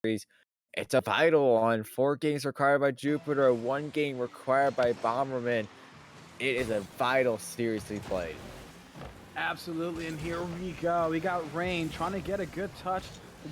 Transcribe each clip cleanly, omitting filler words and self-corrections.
series. It's a vital one. 4 games required by Jupiter, 1 game required by Bomberman. It is a vital series to be played. Absolutely, and here we go. We got Rain trying to get a good touch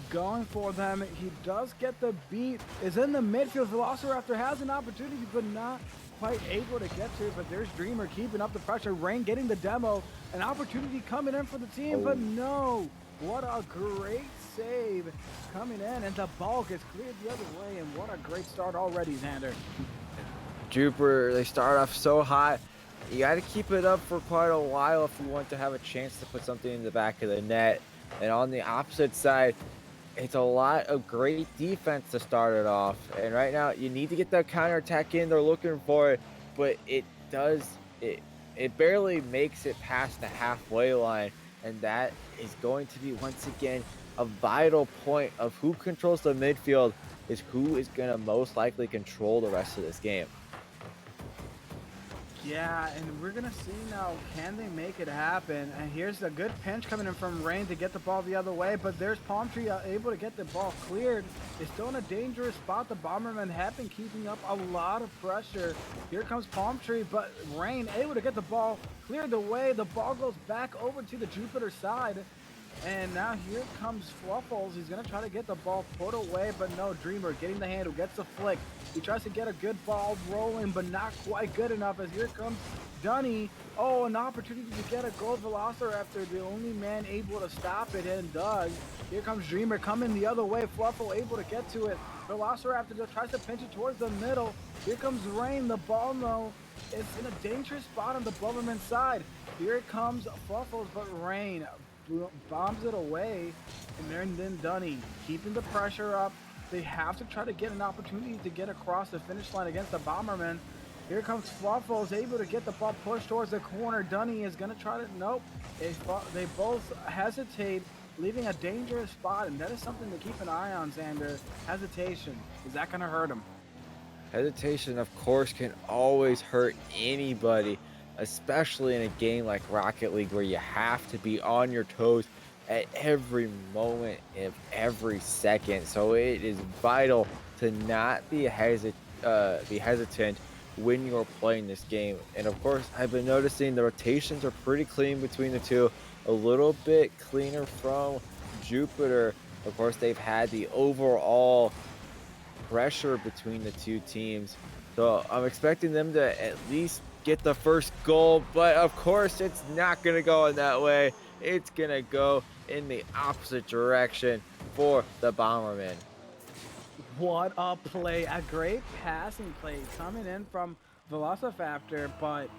going for them. He does get the beat, is in the midfield. Velociraptor has an opportunity, but not quite able to get to it. But there's Dreamer keeping up the pressure. Rain getting the demo, an opportunity coming in for the team, but Oh, no. What a great save coming in, and the ball gets cleared the other way, and what a great start already, Xander. Jupiter, they start off so hot. You got to keep it up for quite a while if you want to have a chance to put something in the back of the net. And on the opposite side, it's a lot of great defense to start it off. And right now, you need to get that counterattack in. They're looking for it, but it barely makes it past the halfway line. And that is going to be once again a vital point of who controls the midfield is who is going to most likely control the rest of this game. Yeah, and we're gonna see now, can they make it happen? And here's a good pinch coming in from Rain to get the ball the other way, but there's Palm Tree able to get the ball cleared. It's still in a dangerous spot. The Bombermen have been keeping up a lot of pressure. Here comes Palm Tree, but Rain able to get the ball cleared away. The ball goes back over to the Jupiter side. And now here comes Fluffles. He's going to try to get the ball put away, but no, Dreamer getting the handle, gets the flick. He tries to get a good ball rolling, but not quite good enough as here comes Dunny. Oh, an opportunity to get a gold Velociraptor, the only man able to stop it, and does. Here comes Dreamer coming the other way. Fluffle able to get to it. Velociraptor just tries to pinch it towards the middle. Here comes Rain. The ball, no. It's in a dangerous spot on the Bomberman side. Here comes Fluffles, but Rain bombs it away, and then Dunny keeping the pressure up. They have to try to get an opportunity to get across the finish line against the Bomberman. Here comes Fluffles, able to get the ball pushed towards the corner. Dunny is going to try to, nope. They both hesitate, leaving a dangerous spot, and that is something to keep an eye on, Xander. Hesitation. Is that going to hurt him? Hesitation, of course, can always hurt anybody, especially in a game like Rocket League where you have to be on your toes at every moment of every second. So it is vital to not be hesitant when you're playing this game. And of course, I've been noticing the rotations are pretty clean between the two, a little bit cleaner from Jupiter. Of course, they've had the overall pressure between the two teams. So I'm expecting them to at least get the first goal, but of course it's not going to go in that way. It's going to go in the opposite direction for the Bombermen. What a play. A great passing play coming in from Velociraptor, but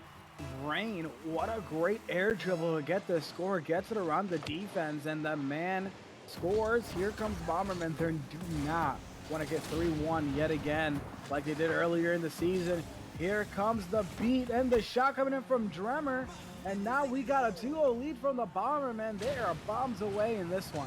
Rain, what a great air dribble to get the score, gets it around the defense, and the man scores. Here comes Bomberman. They do not want to get 3-1 yet again like they did earlier in the season. Here comes the beat and the shot coming in from Dremmer, and now we got a 2-0 lead from the Bomberman. They are bombs away in this one.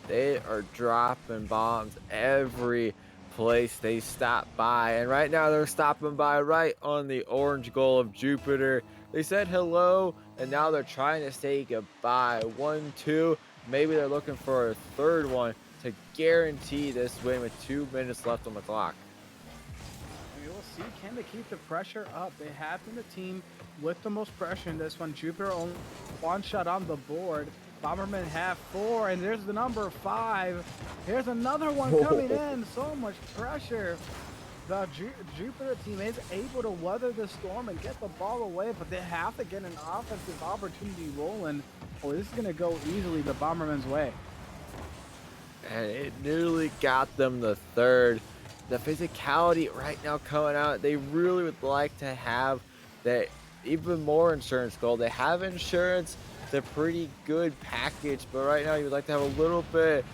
They are dropping bombs every place they stop by. And right now they're stopping by right on the orange goal of Jupiter. They said hello, and now they're trying to say goodbye. 1-2. Maybe they're looking for a third one to guarantee this win with 2 minutes left on the clock. We will see, can they keep the pressure up? They have been the team with the most pressure in this one. Jupiter only one shot on the board. Bomberman have 4, and there's the number 5. Here's another one coming in. So much pressure. The Jupiter team is able to weather the storm and get the ball away, but they have to get an offensive opportunity rolling, or this is going to go easily the Bomberman's way. And it nearly got them the third. The physicality right now coming out, they really would like to have that even more insurance goal. They have insurance. It's a pretty good package, but right now you would like to have a little bit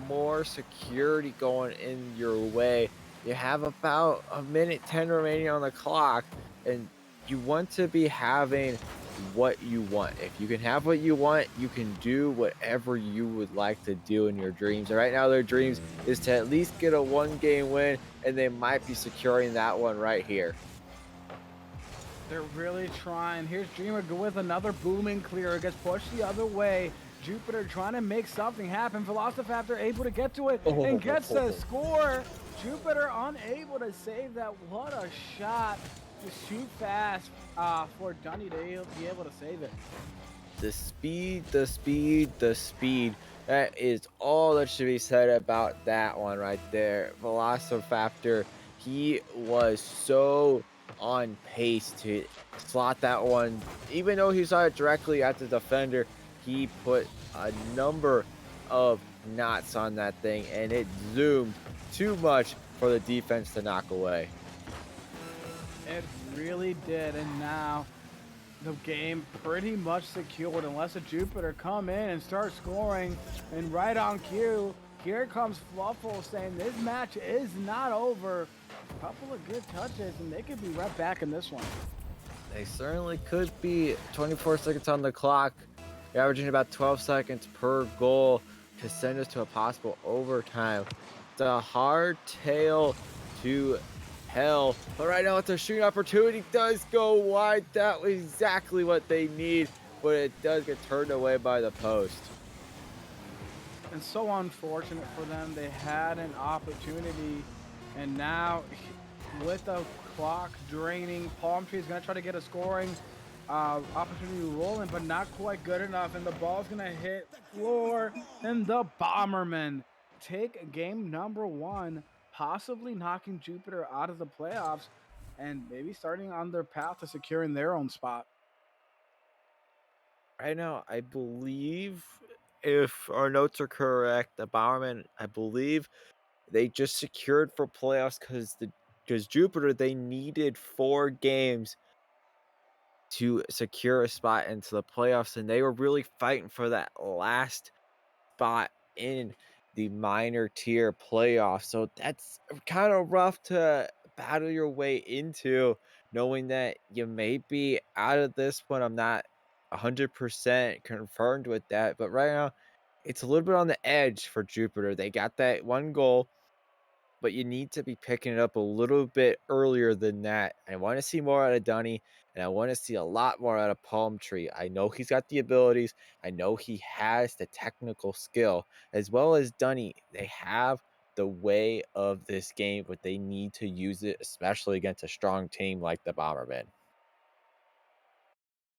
more security going in your way. You have about a minute 10 remaining on the clock, and you want to be having what you want. If you can have what you want, you can do whatever you would like to do in your dreams. And right now their dreams is to at least get a 1-game win, and they might be securing that one right here. They're really trying. Here's Dreamer with another booming clear. It gets pushed the other way. Jupiter trying to make something happen. Velociraptor able to get to it and gets the Oh, score. Jupiter unable to save that. What a shot. Just too fast for Dunny to be able to save it. the speed, the speed, the speed. That is all that should be said about that one right there. Velociraptor, he was so on pace to slot that one. Even though he saw it directly at the defender, he put a number of knots on that thing and it zoomed too much for the defense to knock away. It really did. And now the game pretty much secured unless a Jupiter come in and start scoring. And right on cue, here comes Fluffle saying this match is not over. A couple of good touches and they could be right back in this one. They certainly could be. 24 seconds on the clock. You're averaging about 12 seconds per goal to send us to a possible overtime. It's a hard tail to hell. But right now, it's a shooting opportunity. Does go wide. That was exactly what they need. But it does get turned away by the post. And so unfortunate for them. They had an opportunity and now with the clock draining, Palm Tree is going to try to get a scoring opportunity rolling, but not quite good enough. And the ball's going to hit floor, and the Bombermen take game number one, possibly knocking Jupiter out of the playoffs and maybe starting on their path to securing their own spot. Right now, I believe, if our notes are correct, the Bowerman, I believe, they just secured for playoffs because Jupiter, they needed 4 games to secure a spot into the playoffs, and they were really fighting for that last spot in the minor tier playoffs. So that's kind of rough to battle your way into, knowing that you may be out of this one. I'm not 100% confirmed with that, but right now it's a little bit on the edge for Jupiter. They got that one goal, but you need to be picking it up a little bit earlier than that. I want to see more out of Dunny, and I want to see a lot more out of Palm Tree. I know he's got the abilities. I know he has the technical skill, as well as Dunny. They have the way of this game, but they need to use it, especially against a strong team like the Bombermen.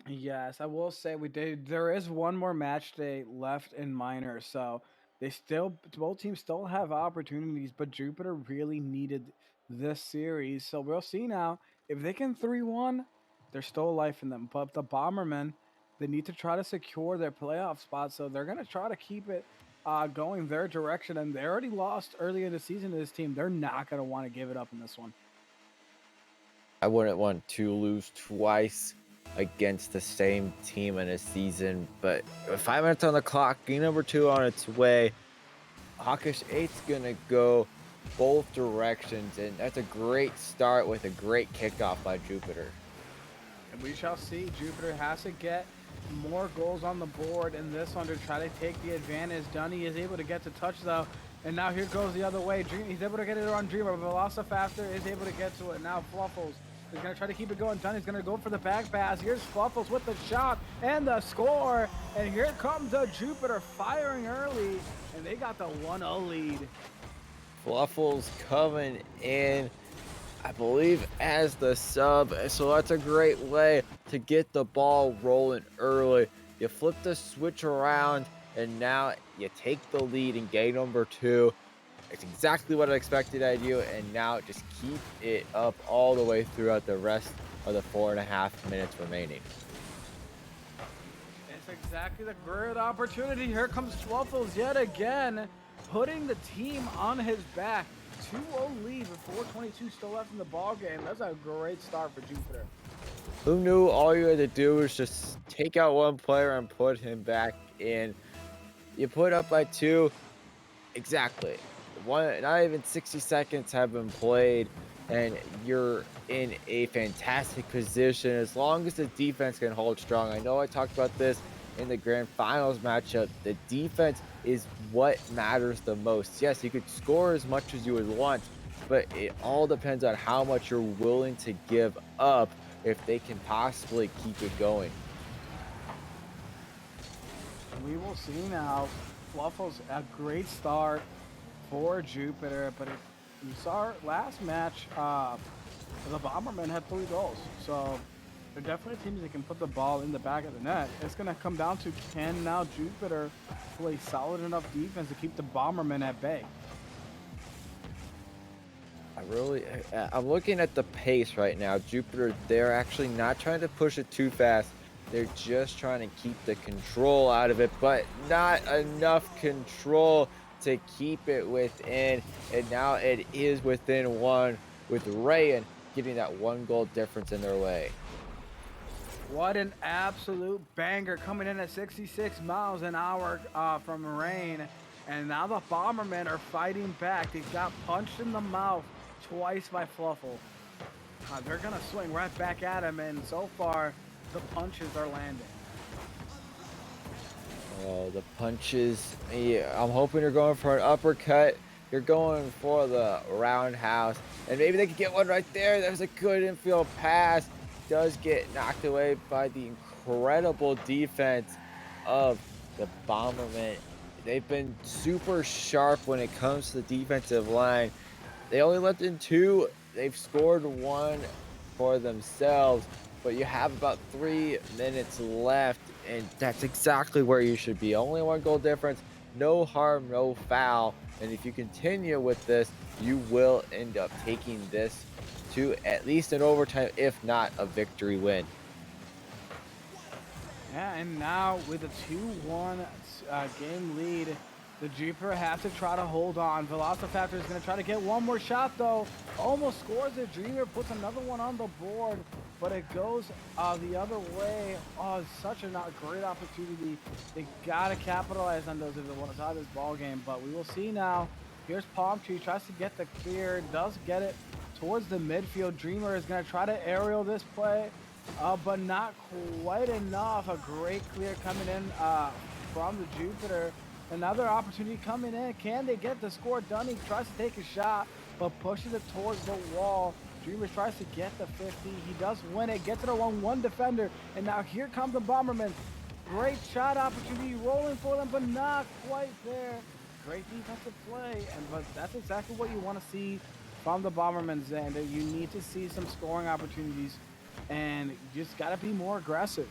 Yes, I will say we did. There is one more match day left in minor, so they still both teams still have opportunities, but Jupiter really needed this series. So we'll see now if they can 3-1. There's still life in them, but the Bombermen they need to try to secure their playoff spot. So they're gonna try to keep it going their direction, and they already lost early in the season to this team. They're not gonna want to give it up in this one. I wouldn't want to lose twice against the same team in a season, but 5 minutes on the clock, game number 2 on its way. Hawkish 8's gonna go both directions, and that's a great start with a great kickoff by Jupiter. And we shall see. Jupiter has to get more goals on the board in this one to try to take the advantage. Dunny is able to get to touch though. And now here goes the other way. He's able to get it on Dreamer. Velociraptor is able to get to it. Now Fluffles is going to try to keep it going. Dunny's going to go for the back pass. Here's Fluffles with the shot and the score. And here comes the Jupiter firing early. And they got the 1-0 lead. Fluffles coming in, I believe, as the sub, so that's a great way to get the ball rolling early. You flip the switch around, and now you take the lead in game number 2. It's exactly what I expected out of you, and now just keep it up all the way throughout the rest of the 4.5 minutes remaining. It's exactly the great opportunity. Here comes Fluffles yet again, putting the team on his back. 2-0 lead with 4:22 still left in the ball game. That's a great start for Jupiter. Who knew all you had to do was just take out one player and put him back in? You put up by 2, exactly. Not even 60 seconds have been played, and you're in a fantastic position as long as the defense can hold strong. I know I talked about this in the grand finals matchup. The defense is what matters the most. Yes, you could score as much as you would want, but it all depends on how much you're willing to give up if they can possibly keep it going. We will see now. Fluffle's a great start for Jupiter, but you saw our last match, the Bombermen had 3 goals. So they're definitely teams that can put the ball in the back of the net. It's going to come down to can now Jupiter play solid enough defense to keep the Bombermen at bay. I'm looking at the pace right now. Jupiter, they're actually not trying to push it too fast. They're just trying to keep the control out of it, but not enough control to keep it within. And now it is within one with Rayan getting that 1 goal difference in their way. What an absolute banger coming in at 66 miles an hour from rain. And now the Bombermen are fighting back. They got punched in the mouth twice by Fluffle. They're going to swing right back at him, and so far, the punches are landing. Oh, the punches. Yeah, I'm hoping you're going for an uppercut. You're going for the roundhouse. And maybe they could get one right there. There's a good infield pass. Does get knocked away by the incredible defense of the Bombermen. They've been super sharp when it comes to the defensive line. They only left in two. They've scored one for themselves, but you have about 3 minutes left, and that's exactly where you should be. Only 1 goal difference, no harm, no foul. And if you continue with this, you will end up taking this to at least an overtime, if not a victory win. Yeah, and now with a 2-1 game lead, the Jupiter have to try to hold on. Velocifactor is going to try to get one more shot, though. Almost scores it. Dreamer puts another one on the board, but it goes the other way. Oh, it's such a not great opportunity. They got to capitalize on those if they want to tie this ball game, but we will see now. Here's Palm Tree, tries to get the clear, does get it towards the midfield. Dreamer is going to try to aerial this play. But not quite enough. A great clear coming in from the Jupiter. Another opportunity coming in. Can they get the score done? He tries to take a shot, but pushes it towards the wall. Dreamers tries to get the 50. He does win it. Gets it along one defender. And now here comes the Bomberman. Great shot opportunity rolling for them, but not quite there. Great defensive play. But that's exactly what you want to see from the Bombermen, Xander. You need to see some scoring opportunities, and you just got to be more aggressive.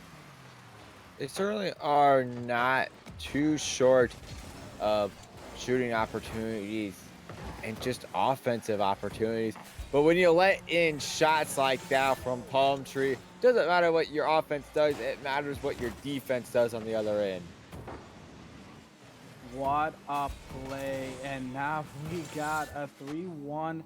They certainly are not too short of shooting opportunities and just offensive opportunities. But when you let in shots like that from Palm Tree, doesn't matter what your offense does, it matters what your defense does on the other end. What a play. And now we got a 3-1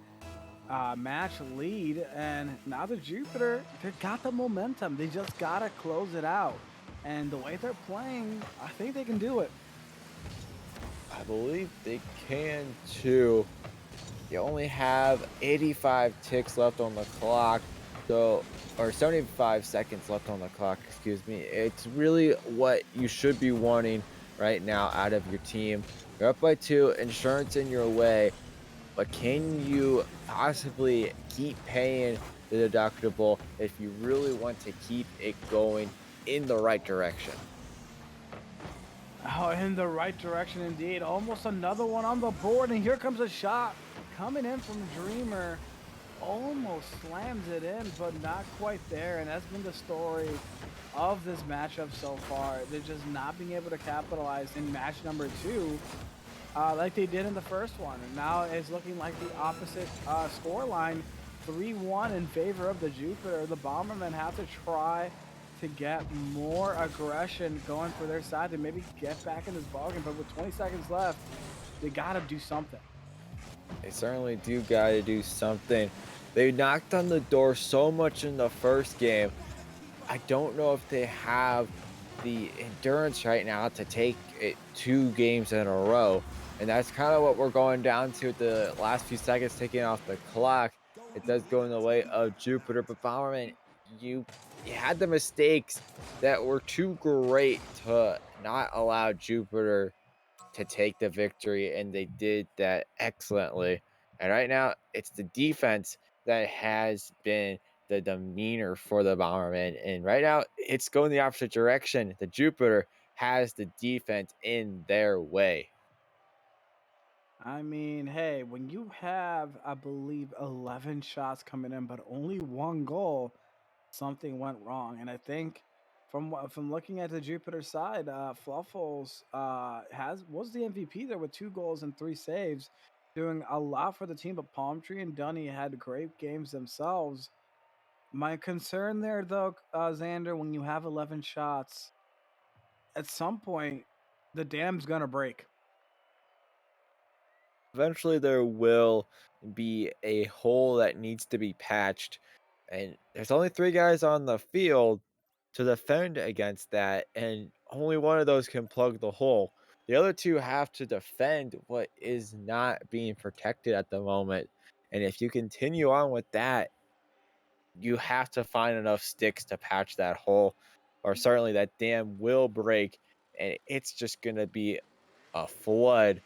match lead. And now the Jupiter, they got the momentum. They just got to close it out. And the way they're playing, I think they can do it. I believe they can too. You only have 85 ticks left on the clock, so or 75 seconds left on the clock, excuse me. It's really what you should be wanting right now out of your team. You're up by two, insurance in your way, but can you possibly keep paying the deductible if you really want to keep it going in the right direction? Oh, in the right direction indeed. Almost another one on the board, and here comes a shot coming in from Dreamer. Almost slams it in, but not quite there. And that's been the story of this matchup so far. They're just not being able to capitalize in match number two like they did in the first one. And now it's looking like the opposite score line, 3-1 in favor of the Jupiter. The Bombermen have to try to get more aggression going for their side to maybe get back in this ballgame. But with 20 seconds left, they got to do something. They certainly do got to do something. They knocked on the door so much in the first game. I don't know if they have the endurance right now to take it 2 games in a row. And that's kind of what we're going down to at the last few seconds, taking off the clock. It does go in the way of Jupiter, but Bomberman, you had the mistakes that were too great to not allow Jupiter to take the victory, and they did that excellently. And right now, it's the defense that has been the demeanor for the Bomberman. And right now, it's going the opposite direction. The Jupiter, has the defense in their way. I mean, hey, when you have, I believe, 11 shots coming in, but only one goal, something went wrong. And I think from looking at the Jupiter side, Fluffles has was the MVP there with 2 goals and 3 saves, doing a lot for the team. But Palm Tree and Dunny had great games themselves. My concern there, though, Xander, when you have 11 shots, at some point, the dam's gonna break. Eventually, there will be a hole that needs to be patched, and there's only 3 guys on the field to defend against that, and only one of those can plug the hole. The other two have to defend what is not being protected at the moment. And if you continue on with that, you have to find enough sticks to patch that hole, or certainly that dam will break, and it's just going to be a flood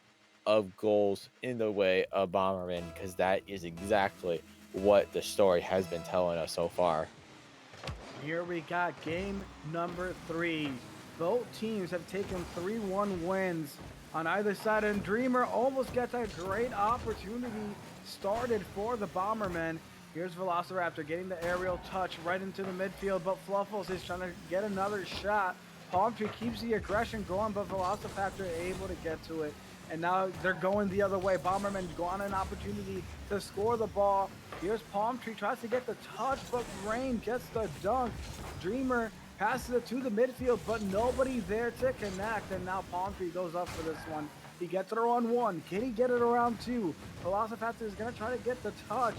of goals in the way of Bomberman, because that is exactly what the story has been telling us so far. Here we got game number 3. Both teams have taken 3-1 wins on either side, and Dreamer almost gets a great opportunity started for the Bombermen. Here's Velociraptor getting the aerial touch right into the midfield, but Fluffles is trying to get another shot. Palm Tree keeps the aggression going, but Velociraptor able to get to it. And now they're going the other way. Bomberman go on an opportunity to score the ball. Here's Palm Tree, tries to get the touch, but Rain gets the dunk. Dreamer passes it to the midfield, but nobody there to connect. And now Palm Tree goes up for this one. He gets it around 1. Can he get it around 2? Velociraptor is going to try to get the touch.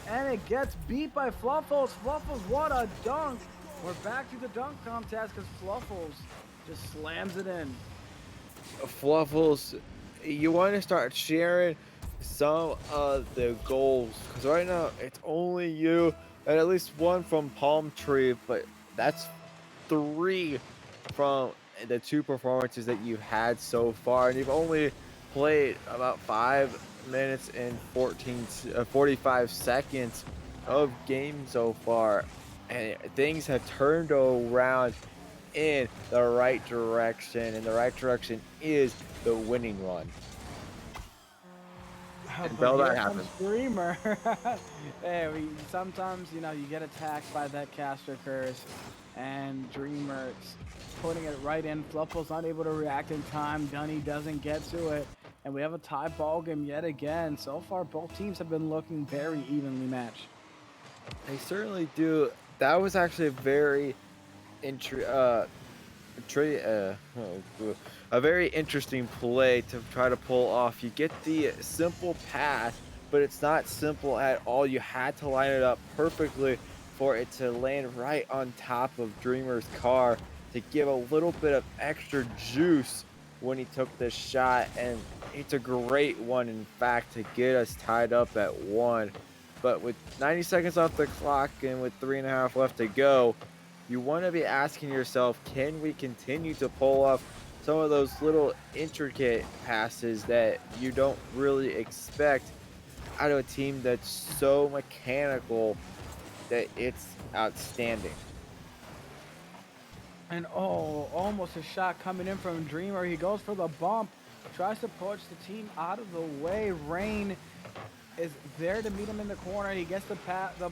And it gets beat by Fluffles. Fluffles, what a dunk. We're back to the dunk contest because Fluffles just slams it in. Fluffles, you want to start sharing some of the goals, because right now it's only you and at least one from Palm Tree, but that's 3 from the 2 performances that you've had so far, and you've only played about 5 minutes and 45 seconds of game so far, and things have turned around in the right direction, and the right direction is the winning run. But Until that here comes happens. Dreamer. Hey, sometimes, you get attacked by that caster curse, and Dreamer's putting it right in. Fluffle's not able to react in time. Dunny doesn't get to it, and we have a tie ball game yet again. So far, both teams have been looking very evenly matched. They certainly do. That was actually a very intri- uh, a very interesting play to try to pull off. You get the simple pass, but it's not simple at all. You had to line it up perfectly for it to land right on top of Dreamer's car to give a little bit of extra juice when he took the shot. And it's a great one, in fact, to get us tied up at 1. But with 90 seconds off the clock and with 3.5 left to go, you want to be asking yourself, can we continue to pull off some of those little intricate passes that you don't really expect out of a team that's so mechanical that it's outstanding? And oh, almost a shot coming in from Dreamer. He goes for the bump, tries to push the team out of the way. Rain is there to meet him in the corner. He gets the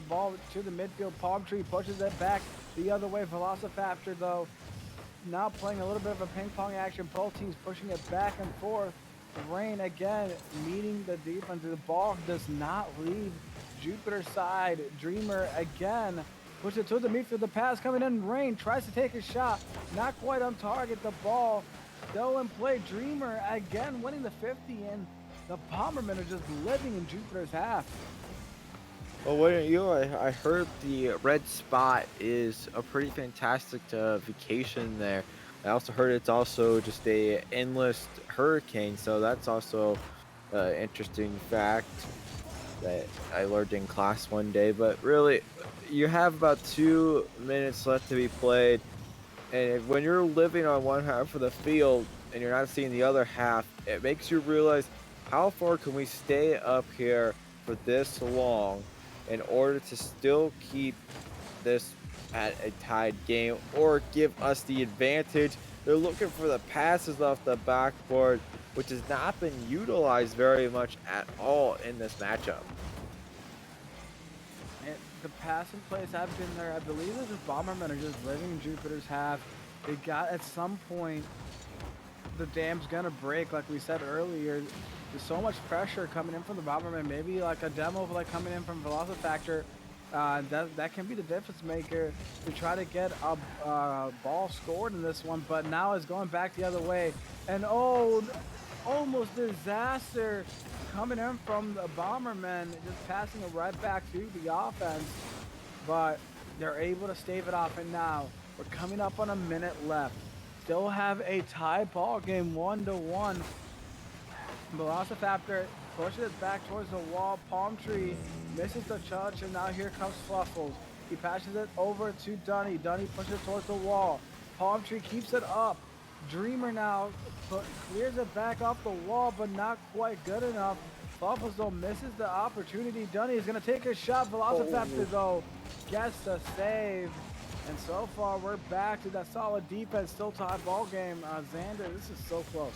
ball to the midfield. Palm Tree pushes it back the other way. Velociraptor, though, now playing a little bit of a ping pong action. Both teams pushing it back and forth. Rain again meeting the defense. The ball does not leave Jupiter's side. Dreamer again pushes it to the midfield. The pass coming in. Rain tries to take a shot. Not quite on target. The ball still in play. Dreamer again winning the 50, and the Bombermen are just living in Jupiter's half. Well, wouldn't you? I heard the red spot is a pretty fantastic vacation there. I also heard it's also just a endless hurricane, so that's also an interesting fact that I learned in class one day. But really, you have about 2 minutes left to be played, and when you're living on one half of the field and you're not seeing the other half, it makes you realize, how far can we stay up here for this long in order to still keep this at a tied game, or give us the advantage They're looking for the passes off the backboard, which has not been utilized very much at all in this matchup. And the passing plays have been there. I believe that the Bombermen are just living Jupiter's half. They got at some point the dam's gonna break, like we said earlier. There's so much pressure coming in from the Bomberman. Maybe like a demo like coming in from Velocifactor. That can be the difference maker to try to get a ball scored in this one. But now it's going back the other way, and oh, almost disaster coming in from the Bombermen, just passing it right back to the offense. But they're able to stave it off, and now we're coming up on a minute left. Still have a tie ball game 1-1. Velociraptor pushes it back towards the wall. Palm Tree misses the touch, and now here comes Fluffles. He passes it over to Dunny. Dunny pushes it towards the wall. Palm Tree keeps it up. Dreamer now clears it back off the wall, but not quite good enough. Fluffles though misses the opportunity. Dunny is going to take a shot. Velociraptor though gets the save. And so far, we're back to that solid defense, still tie ball game. Xander, this is so close.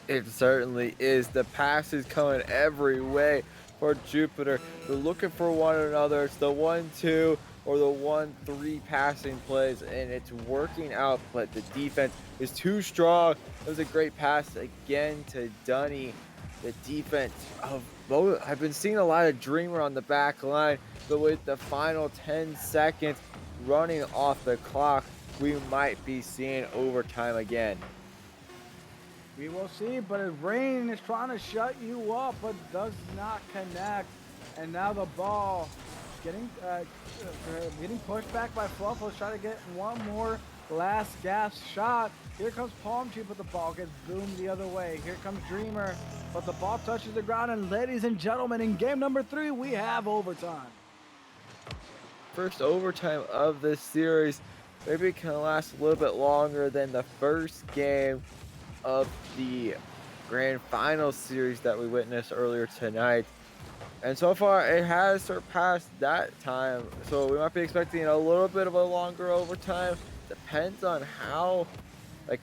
It certainly is. The pass is coming every way for Jupiter. They're looking for one another. It's the 1-2 or the 1-3 passing plays, and it's working out, but the defense is too strong. It was a great pass again to Dunny. The defense of both, I've been seeing a lot of Dreamer on the back line, but with the final 10 seconds running off the clock, we might be seeing overtime again. We will see, but Rain is trying to shut you up, but does not connect. And now the ball getting pushed back by Fluffles, trying to get one more last gasp shot. Here comes Palm Tree, but the ball gets boomed the other way. Here comes Dreamer, but the ball touches the ground. And ladies and gentlemen, in game number 3, we have overtime. First overtime of this series. Maybe it can last a little bit longer than the first game of the grand final series that we witnessed earlier tonight. And so far, it has surpassed that time. So we might be expecting a little bit of a longer overtime. Depends on how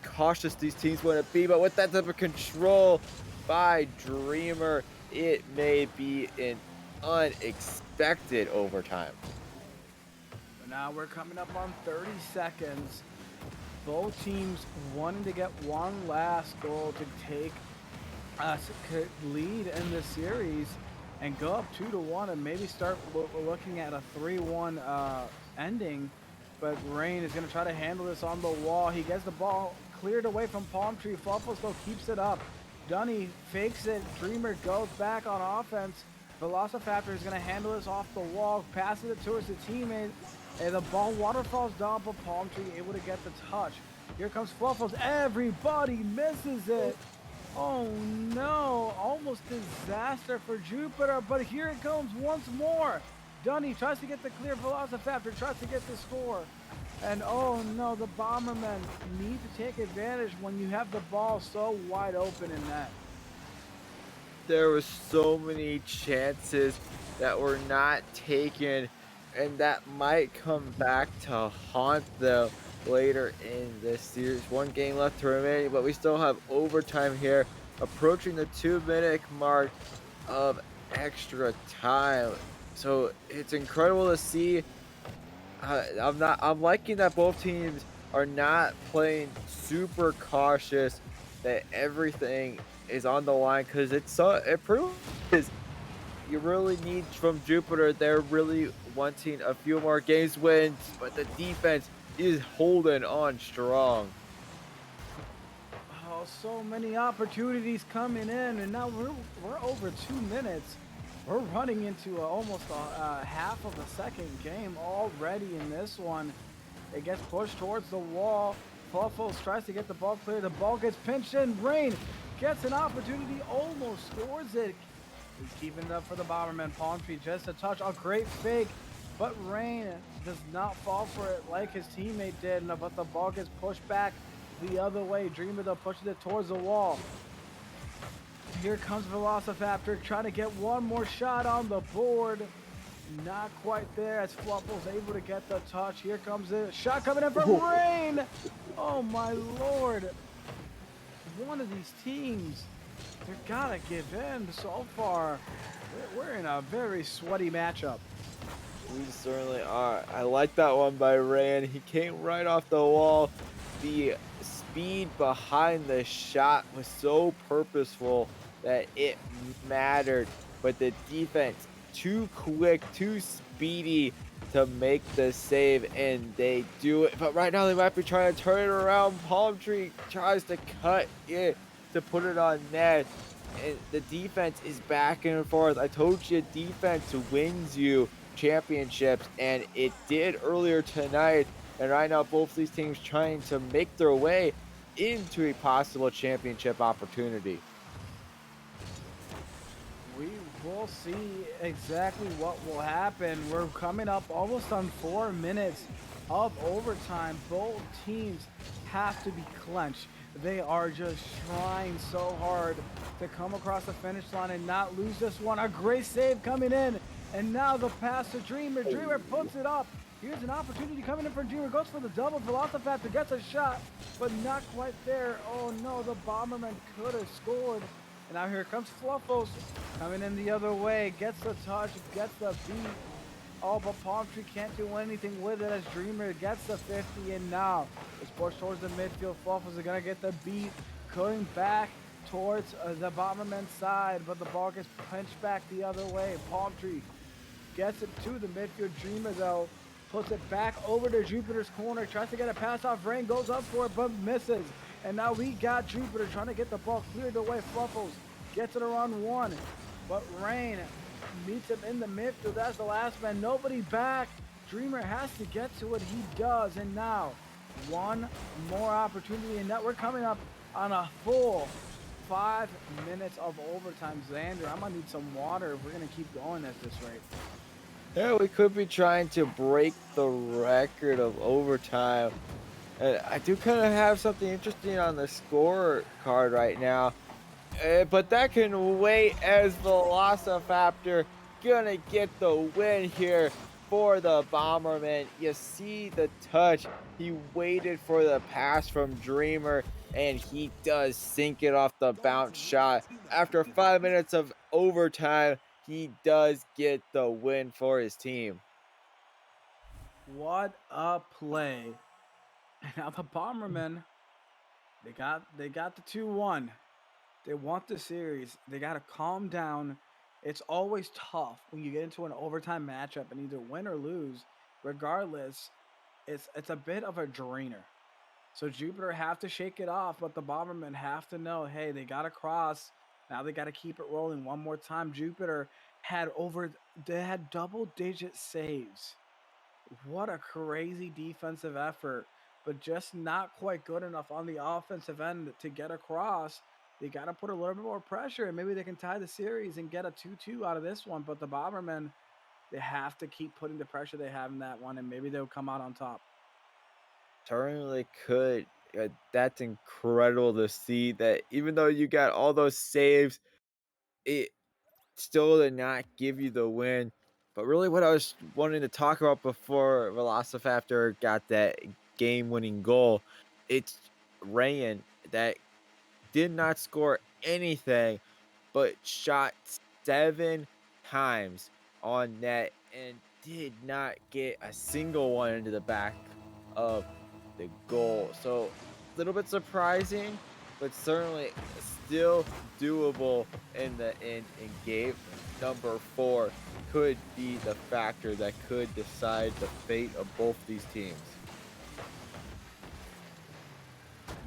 cautious these teams want to be. But with that type of control by Dreamer, it may be an unexpected overtime. But now we're coming up on 30 seconds. Both teams wanting to get one last goal to take a lead in this series and go up 2-1 and maybe start looking at a 3-1 ending. But Rain is going to try to handle this on the wall. He gets the ball cleared away from Palm Tree. Fluffles though keeps it up. Dunny fakes it. Dreamer goes back on offense. Velociraptor is going to handle this off the wall, passes it towards the teammate. And the ball waterfalls down, but Palm Tree able to get the touch. Here comes Fluffles. Everybody misses it. Oh no, almost disaster for Jupiter, but here it comes once more. Dunny tries to get the clear. Velociraptor tries to get the score. And oh no, the Bombermen need to take advantage when you have the ball so wide open in net. There was so many chances that were not taken, and that might come back to haunt them later in this series. One game left to remain, but we still have overtime here, approaching the 2-minute mark of extra time. So it's incredible to see. I'm liking that both teams are not playing super cautious, that everything is on the line, because it proves you really need from Jupiter. They're really wanting a few more games wins, but the defense is holding on strong. Oh, so many opportunities coming in, and now we're over 2 minutes. We're running into almost half of the second game already in this one. It gets pushed towards the wall. Fluffles tries to get the ball clear. The ball gets pinched in. Rain gets an opportunity, almost scores it. He's keeping it up for the Bomberman. Palm Tree just a touch, a great fake, but Rain does not fall for it like his teammate did, but the ball gets pushed back the other way. Dreamer though pushes it towards the wall. Here comes Velociraptor trying to get one more shot on the board. Not quite there as Fluffle's able to get the touch. Here comes the shot coming in from Rain. Oh my lord. One of these teams, they gotta give in so far. We're in a very sweaty matchup. We certainly are. I like that one by Rand. He came right off the wall. The speed behind the shot was so purposeful that it mattered. But the defense, too quick, too speedy to make the save, and they do it. But right now, they might be trying to turn it around. Palm Tree tries to cut it to put it on net. And the defense is back and forth. I told you, defense wins you championships, and it did earlier tonight. And right now, both these teams trying to make their way into a possible championship opportunity. We will see exactly what will happen. We're coming up almost on 4 minutes of overtime. Both teams have to be clenched. They are just trying so hard to come across the finish line and not lose this one. A great save coming in. And now the pass to Dreamer. Dreamer puts it up. Here's an opportunity coming in for Dreamer. Goes for the double. Velocipastor gets a shot, but not quite there. Oh no, the Bomberman could have scored. And now here comes Fluffos coming in the other way. Gets the touch, gets the beat. Oh, but Palm Tree can't do anything with it as Dreamer gets the 50. And now it's pushed towards the midfield. Fluffos are going to get the beat. Going back towards the Bomberman side, but the ball gets punched back the other way. Palm Tree gets it to the midfield. Dreamer, though, puts it back over to Jupiter's corner. Tries to get a pass off. Rain goes up for it, but misses. And now we got Jupiter trying to get the ball cleared away. Fluffles gets it around one. But Rain meets him in the midfield. That's the last man. Nobody back. Dreamer has to get to it. He does. And now one more opportunity. And now we're coming up on a full 5 minutes of overtime. Xander, I'm going to need some water if we're going to keep going at this rate. Yeah, we could be trying to break the record of overtime. And I do kind of have something interesting on the score card right now. But that can wait as Velociraptor gonna get the win here for the Bomberman. You see the touch. He waited for the pass from Dreamer, and he does sink it off the bounce shot. After 5 minutes of overtime, he does get the win for his team. What a play. Now the Bombermen, they got the 2-1. They want the series. They got to calm down. It's always tough when you get into an overtime matchup and either win or lose. Regardless, it's a bit of a drainer. So Jupiter have to shake it off, but the Bombermen have to know, hey, they got to cross. Now they got to keep it rolling one more time. Jupiter they had double-digit saves. What a crazy defensive effort, but just not quite good enough on the offensive end to get across. They got to put a little bit more pressure, and maybe they can tie the series and get a 2-2 out of this one. But the Bombermen, they have to keep putting the pressure they have in that one, and maybe they'll come out on top. Certainly could. That's incredible to see that even though you got all those saves, it still did not give you the win. But really, what I was wanting to talk about before Velociraptor got that game-winning goal, it's Rayan that did not score anything, but shot 7 times on net and did not get a single one into the back of the goal. So a little bit surprising, but certainly still doable in the end. And game number 4 could be the factor that could decide the fate of both these teams.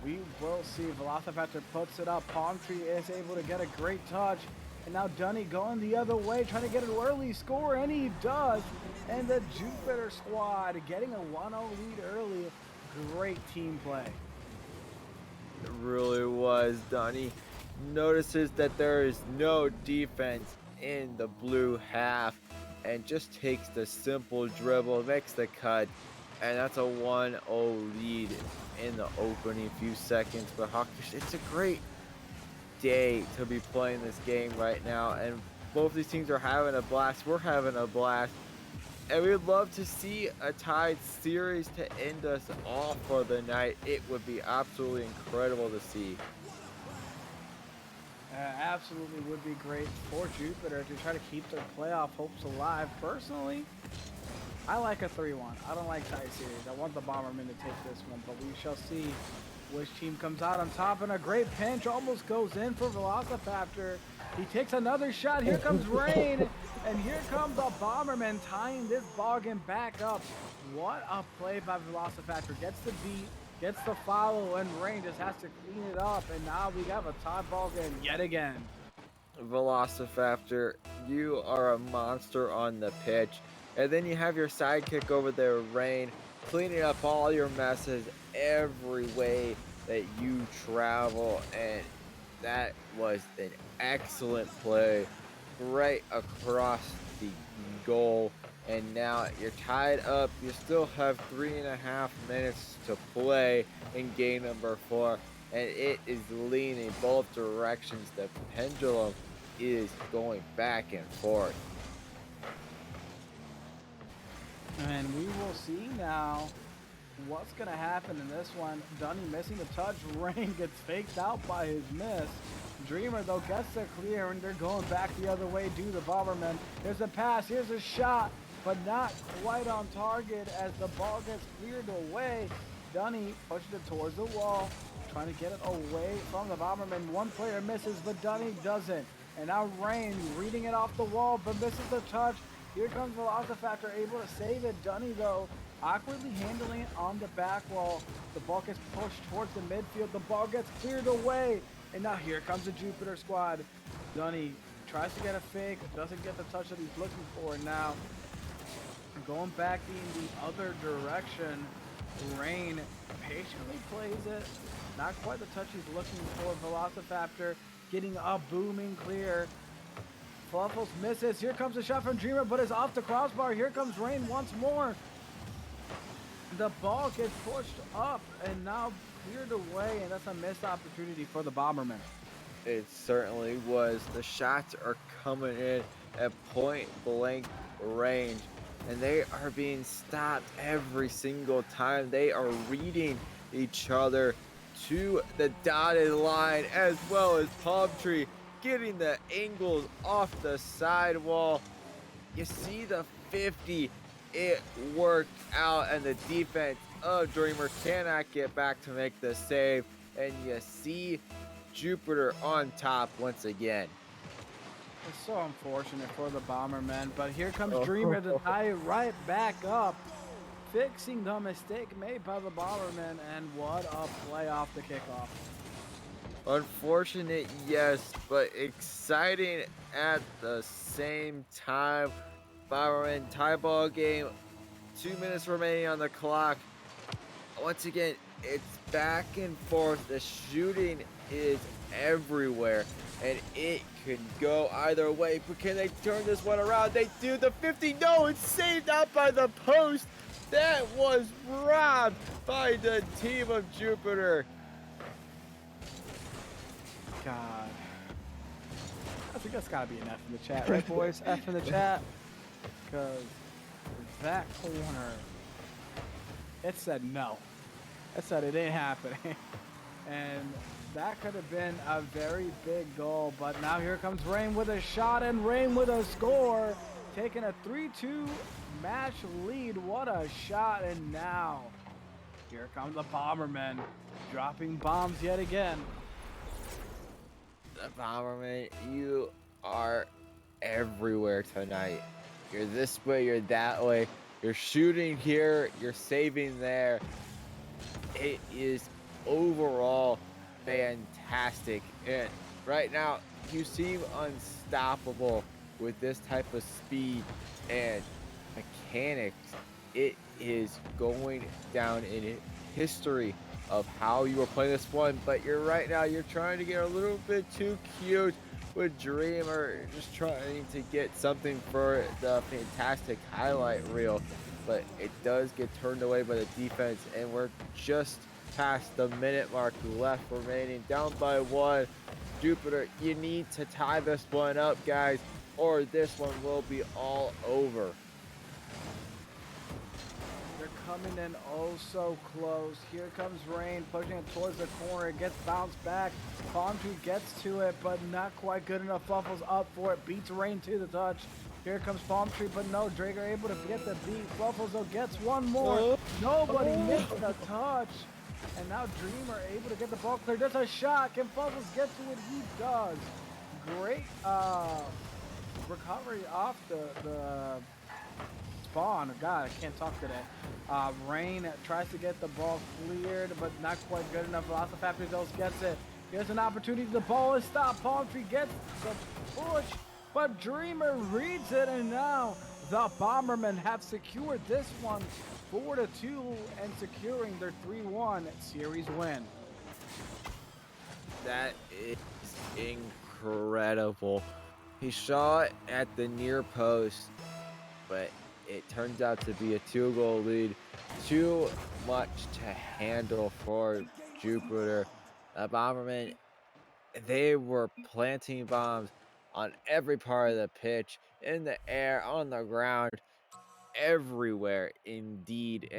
We will see. Velociraptor puts it up. Palm Tree is able to get a great touch. And now Dunny going the other way, trying to get an early score, and he does. And the Jupiter squad getting a 1-0 lead early. Great team play. It really was. Donnie notices that there is no defense in the blue half and just takes the simple dribble, makes the cut, and that's a 1-0 lead in the opening few seconds. But Hawkish, it's a great day to be playing this game right now, and Both these teams are having a blast. We're having a blast. And we'd love to see a tied series to end us off for the night. It would be absolutely incredible to see. Absolutely would be great for Jupiter to try to keep their playoff hopes alive. Personally, I like a 3-1. I don't like tie series. I want the Bombermen to take this one, but we shall see which team comes out on top. And a great pinch almost goes in for Velociraptor. He takes another shot. Here comes Rain, and here comes the Bombermen tying this ball game back up. What a play by Velociraptor. Gets the beat, gets the follow, and Rain just has to clean it up. And now we have a tie ball game yet again. Velociraptor, you are a monster on the pitch. And then you have your sidekick over there, Rain, cleaning up all your messes every way that you travel. And that was an excellent play right across the goal. And now you're tied up. You still have 3.5 minutes to play in game number 4. And it is leaning both directions. The pendulum is going back and forth. And we will see now what's going to happen in this one. Dunny missing the touch. Rain gets faked out by his miss. Dreamer, though, gets the clear, and they're going back the other way due to the Bombermen. There's a pass. Here's a shot, but not quite on target as the ball gets cleared away. Dunny pushes it towards the wall, trying to get it away from the Bombermen. One player misses, but Dunny doesn't. And now Rain reading it off the wall, but misses the touch. Here comes Velociraptor, able to save it. Dunny, though, awkwardly handling it on the back wall. The ball gets pushed towards the midfield. The ball gets cleared away. And now here comes the Jupiter squad. Dunny tries to get a fake, doesn't get the touch that he's looking for. And now, going back in the other direction, Rain patiently plays it. Not quite the touch he's looking for. Velociraptor getting a booming clear. Fluffles misses. Here comes a shot from Dreamer, but it's off the crossbar. Here comes Rain once more. The ball gets pushed up and now cleared away, and that's a missed opportunity for the Bombermen. It certainly was. The shots are coming in at point blank range, and they are being stopped every single time. They are reading each other to the dotted line, as well as Palm Tree getting the angles off the sidewall. You see the 50, it worked out, and the defense of Dreamer cannot get back to make the save, and you see Jupiter on top once again. It's so unfortunate for the Bombermen, but here comes Dreamer to tie it right back up, fixing the mistake made by the Bombermen, and what a play off the kickoff. Unfortunate, yes, but exciting at the same time. Bombermen tie ball game, 2 minutes remaining on the clock. Once again, it's back and forth. The shooting is everywhere, and it could go either way. But can they turn this one around? They do. The 50, no, it's saved out by the post. That was robbed by the team of Jupiter. God. I think that's got to be an F in the chat, right, boys? F in the chat. Because that corner, it said no. It said it ain't happening. And that could have been a very big goal. But now here comes Rain with a shot and Rain with a score. Taking a 3-2 match lead. What a shot. And now here come the Bombermen dropping bombs yet again. The Bomberman, you are everywhere tonight. You're this way, you're that way. You're shooting here, you're saving there. It is overall fantastic. And right now, you seem unstoppable with this type of speed and mechanics. It is going down in history of how you were playing this one, but you're right now, you're trying to get a little bit too cute with Dreamer, just trying to get something for the fantastic highlight reel, but it does get turned away by the defense, and we're just past the minute mark left remaining, down by 1. Jupiter, you need to tie this one up, guys, or this one will be all over. They're coming in oh so close. Here comes Rain, pushing it towards the corner. It gets bounced back. Palm Tree gets to it, but not quite good enough. Fluffles up for it. Beats Rain to the touch. Here comes Palm Tree, but no. Drager able to get the beat. Fluffles though gets one more. Oh, Nobody oh. makes the touch. And now Dreamer able to get the ball clear. There's a shot. Can Fluffles get to it? He does. Great recovery off the spawn. God, I can't talk today. Rain tries to get the ball cleared, but not quite good enough. Velocipaptors gets it. Here's an opportunity. The ball is stopped. Palm Tree gets the push, but Dreamer reads it, and now the Bombermen have secured this one 4-2 and securing their 3-1 series win. That is incredible. He shot at the near post, but it turns out to be a 2-goal lead. Too much to handle for Jupiter. The Bombermen, they were planting bombs on every part of the pitch, in the air, on the ground, everywhere indeed.